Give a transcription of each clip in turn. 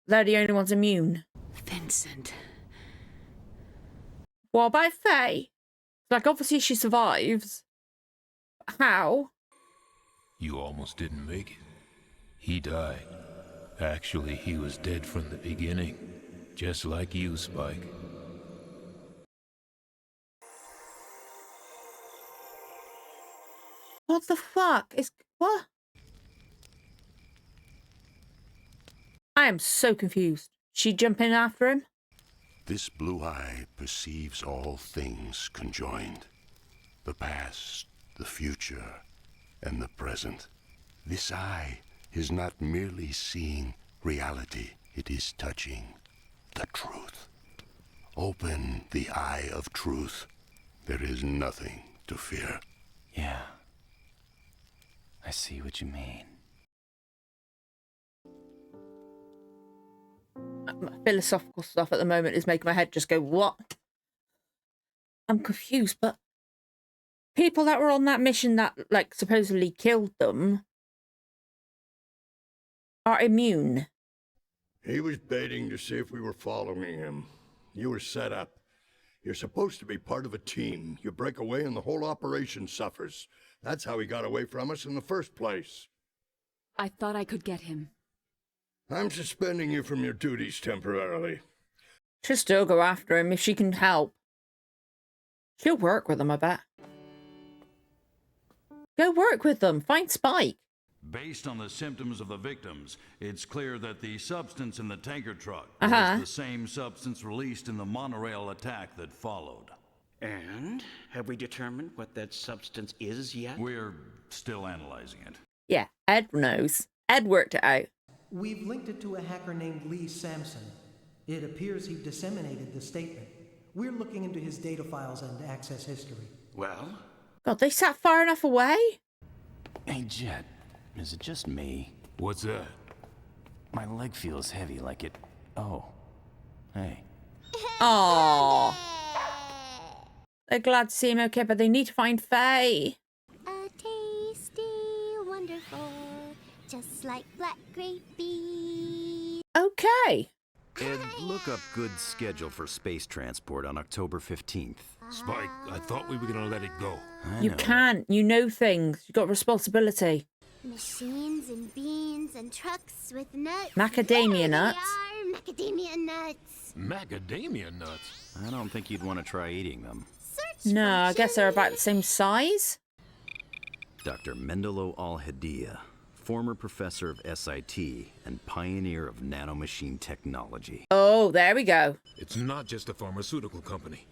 they're the only ones immune. Vincent. What about Faye? Like, obviously she survives. How? You almost didn't make it. He died. Actually, he was dead from the beginning. Just like you, Spike. What the fuck? What? I am so confused. She jump in after him? This blue eye perceives all things conjoined. The past, the future, and the present. This eye is not merely seeing reality, it is touching the truth. Open the eye of truth. There is nothing to fear. Yeah. I see what you mean. Philosophical stuff at the moment is making my head just go, what? I'm confused, but people that were on that mission that, like, supposedly killed them are immune. He was baiting to see if we were following him. You were set up. You're supposed to be part of a team. You break away and the whole operation suffers. That's how he got away from us in the first place. I thought I could get him. I'm suspending you from your duties temporarily. She'll still go after him if she can help. She'll work with them, I bet. Go work with them. Find Spike. Based on the symptoms of the victims, it's clear that the substance in the tanker truck Uh-huh. was the same substance released in the monorail attack that followed. And have we determined what that substance is yet? We're still analyzing it. Yeah, Ed knows. Ed worked it out. We've linked it to a hacker named Lee Sampson. It appears he disseminated the statement. We're looking into his data files and access history. Well? God, they sat far enough away? Hey, Jet. Is it just me? What's that? My leg feels heavy like it... Oh. Hey. Aww. They're glad to see him okay, but they need to find Faye. A tasty, wonderful, just like black grape beans. Okay. Ed, look up good schedule for space transport on October 15th. Spike, I thought we were gonna let it go. You can't. You know things. You've got responsibility. Machines and beans and trucks with nuts. Macadamia nuts? There they are, macadamia nuts. Macadamia nuts? I don't think you'd want to try eating them. Search No, I function. guess they're about the same size. Dr. Mendelo Al-Hadia, former professor of SIT and pioneer of nanomachine technology. Oh, there we go. It's not just a pharmaceutical company.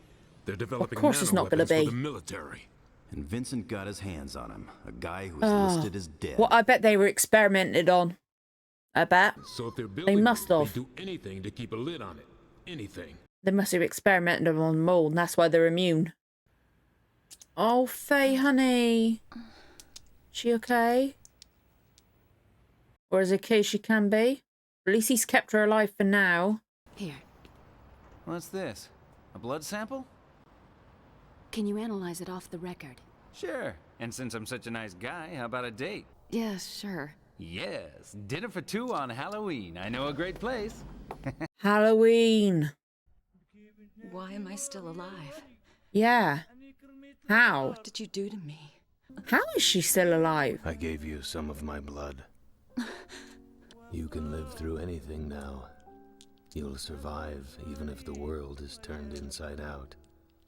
They're developing course it's not gonna nanoweapons be. for the military. And Vincent got his hands on him, a guy who was listed as dead. Well, I bet they were experimented on. I bet. So if they're building must them, have. they do anything to keep a lid on it. Anything. They must have experimented on mold, and that's why they're immune. Oh, Faye, honey. She okay? Or as okay as she can be? At least he's kept her alive for now. Here. What's this? A blood sample? Can you analyze it off the record? Sure. And since I'm such a nice guy, how about a date? Yeah, sure. Yes. Dinner for two on Halloween. I know a great place. Halloween. Why am I still alive? Yeah. How? What did you do to me? How is she still alive? I gave you some of my blood. You can live through anything now. You'll survive even if the world is turned inside out.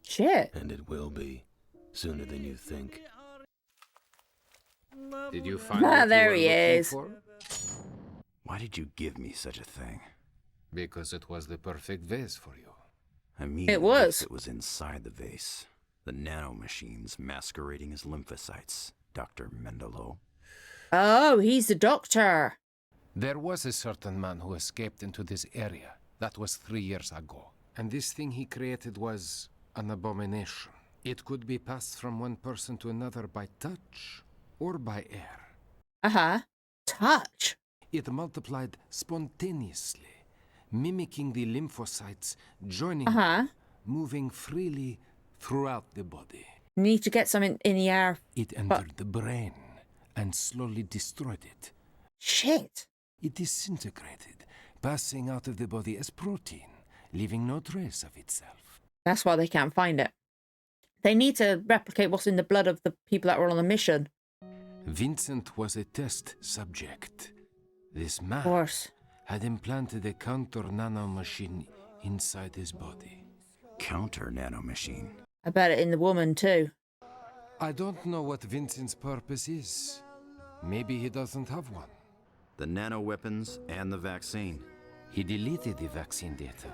Shit. And it will be, sooner than you think. Did you find what There you he were looking is. for? Why did you give me such a thing? Because it was the perfect vase for you. I mean, It was. It was inside the vase. The nanomachines masquerading as lymphocytes, Dr. Mendelo. Oh, he's the doctor. There was a certain man who escaped into this area. That was 3 years ago. And this thing he created was an abomination. It could be passed from one person to another by touch or by air. Uh-huh. Touch. It multiplied spontaneously, mimicking the lymphocytes, joining, Uh-huh. moving freely throughout the body. Need to get something in the air. It entered the brain and slowly destroyed it. Shit. It disintegrated, passing out of the body as protein, leaving no trace of itself. That's why they can't find it. They need to replicate what's in the blood of the people that were on the mission. Vincent was a test subject. This man Of course. had implanted a counter nanomachine inside his body. Counter nanomachine? I bet it in the woman too. I don't know what Vincent's purpose is. Maybe he doesn't have one. The nano-weapons and the vaccine. He deleted the vaccine data,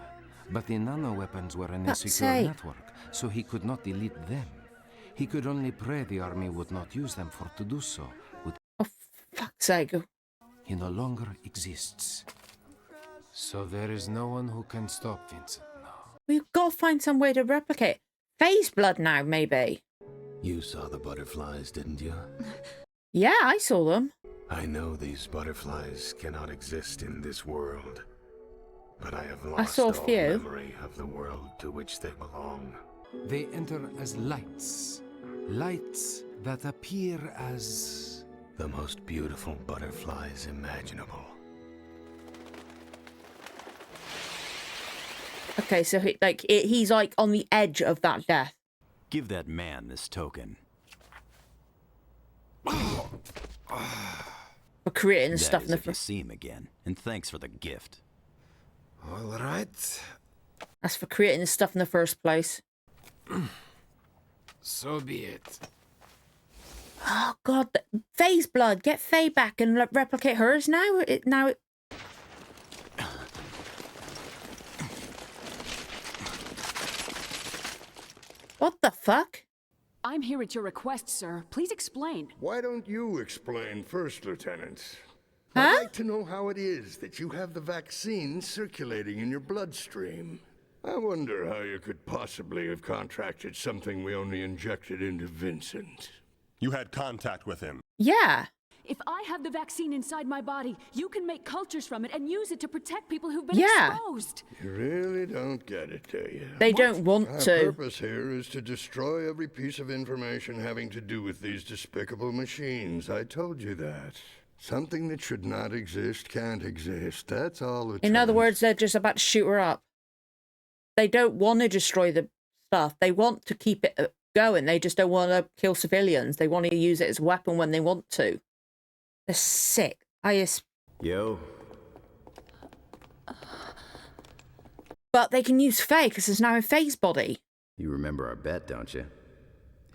but the nano-weapons were in a Fuck's secure sake. network, so he could not delete them. He could only pray the army would not use them, for to do so would... Oh, fuck's sake. He no longer exists. So there is no one who can stop Vincent now. We've got to find some way to replicate. Phase blood now, maybe. You saw the butterflies, didn't you? Yeah, I saw them. I know these butterflies cannot exist in this world, but I have I lost saw a all few. memory of the world to which they belong. They enter as lights. Lights that appear as... The most beautiful butterflies imaginable. Okay, so he's like on the edge of that death. Give that man this token. For creating the That stuff is in the if you see him again. And thanks for the gift. All right. That's for creating the stuff in the first place. So be it. Oh god, Faye's blood. Get Faye back and replicate hers now. What the fuck? I'm here at your request, sir. Please explain. Why don't you explain first, Lieutenant? Huh? I'd like to know how it is that you have the vaccine circulating in your bloodstream. I wonder how you could possibly have contracted something we only injected into Vincent. You had contact with him. Yeah. If I have the vaccine inside my body, you can make cultures from it and use it to protect people who've been Yeah. exposed. You really don't get it, do you? They don't want Our to. purpose here is to destroy every piece of information having to do with these despicable machines. I told you that. Something that should not exist can't exist. That's all, Lieutenant. In other words, they're just about to shoot her up. They don't want to destroy the stuff. They want to keep it going. They just don't want to kill civilians. They want to use it as a weapon when they want to. They're sick. Yo. But they can use Faye because there's now a Faye's body. You remember our bet, don't you?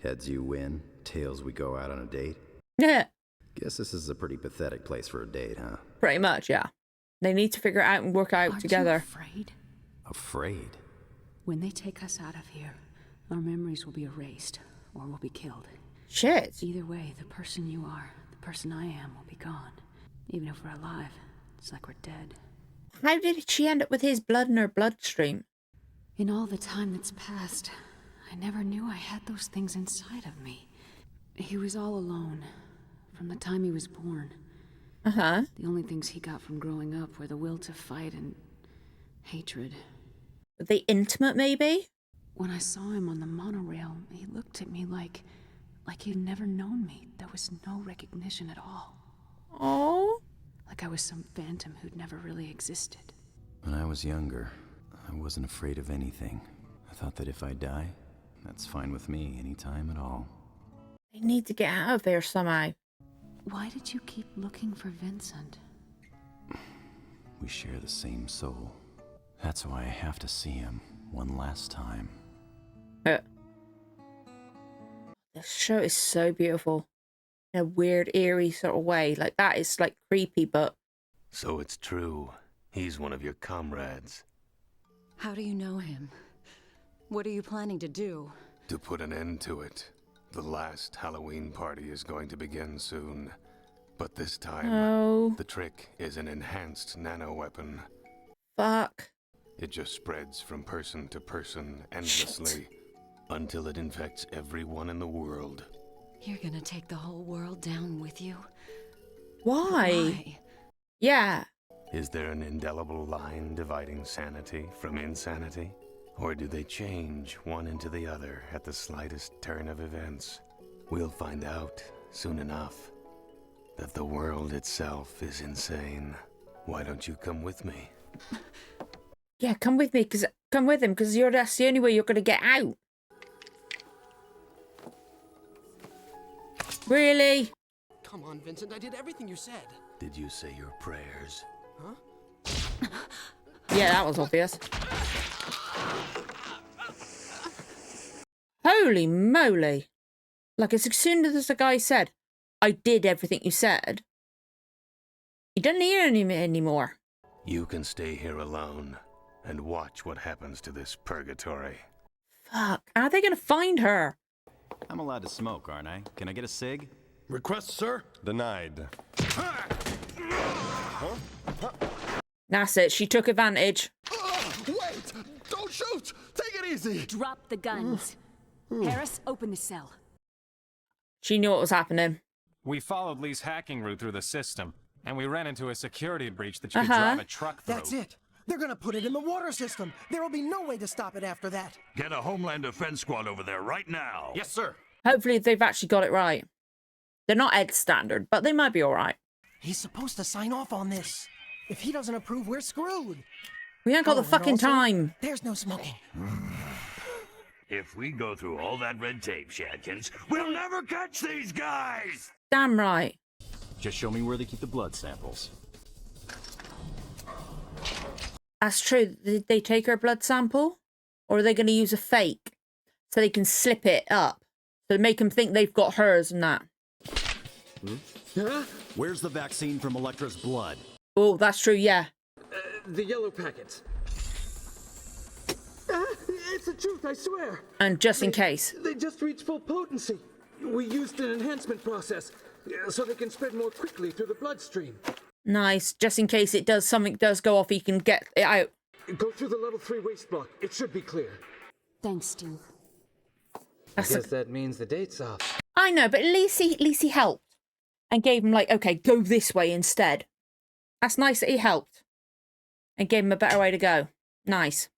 Heads you win, tails we go out on a date. Yeah. Guess this is a pretty pathetic place for a date, huh? Pretty much, yeah. They need to figure it out and work out Aren't together. you afraid? Afraid? When they take us out of here, our memories will be erased, or we'll be killed. Shit. Either way, the person you are, the person I am, will be gone. Even if we're alive, it's like we're dead. How did she end up with his blood in her bloodstream? In all the time that's passed, I never knew I had those things inside of me. He was all alone, from the time he was born. Uh-huh. The only things he got from growing up were the will to fight and hatred. Were they intimate, maybe? When I saw him on the monorail, he looked at me like he'd never known me. There was no recognition at all. Oh. Like I was some phantom who'd never really existed. When I was younger, I wasn't afraid of anything. I thought that if I die, that's fine with me anytime at all. They need to get out of there somehow. Why did you keep looking for Vincent? We share the same soul. That's why I have to see him one last time. The show is so beautiful. In a weird, eerie sort of way. Like, that is, like, creepy, but... So it's true. He's one of your comrades. How do you know him? What are you planning to do? To put an end to it, the last Halloween party is going to begin soon. But this time, the trick is an enhanced nano-weapon. Fuck. It just spreads from person to person endlessly until it infects everyone in the world. You're gonna take the whole world down with you? Why? Yeah. Is there an indelible line dividing sanity from insanity? Or do they change one into the other at the slightest turn of events? We'll find out soon enough that the world itself is insane. Why don't you come with me? Yeah, come with me, come with him, because that's the only way you're going to get out. Really? Come on, Vincent, I did everything you said. Did you say your prayers? Huh? Yeah, that was obvious. Holy moly. Like, as soon as the guy said, I did everything you said, he doesn't hear any anymore. You can stay here alone and watch what happens to this purgatory. Fuck, how are they going to find her? I'm allowed to smoke, aren't I? Can I get a cig? Request, sir? Denied. That's it, she took advantage. Wait! Don't shoot! Take it easy! Drop the guns. Harris, open the cell. She knew what was happening. We followed Lee's hacking route through the system, and we ran into a security breach that you could drive a truck through. That's it. They're gonna put it in the water system. There will be no way to stop it after that. Get a Homeland Defense Squad over there right now. Yes, sir. Hopefully they've actually got it right. They're not Ed standard, but they might be alright. He's supposed to sign off on this. If he doesn't approve, we're screwed. We ain't got the fucking also, time. There's no smoking. If we go through all that red tape, Shadkins, we'll never catch these guys! Damn right. Just show me where they keep the blood samples. That's true. Did they take her blood sample? Or are they going to use a fake? So they can slip it up. So make them think they've got hers and that. Where's the vaccine from Electra's blood? Oh, that's true, yeah. The yellow packets. It's the truth, I swear. And just in case. They just reached full potency. We used an enhancement process so they can spread more quickly through the bloodstream. Nice. Just in case something does go off, he can get it out. Go through the level 3 waste block. It should be clear. Thanks, Steve. I guess that means the date's off. I know, but at least he helped. And gave him like, okay, go this way instead. That's nice that he helped. And gave him a better way to go. Nice.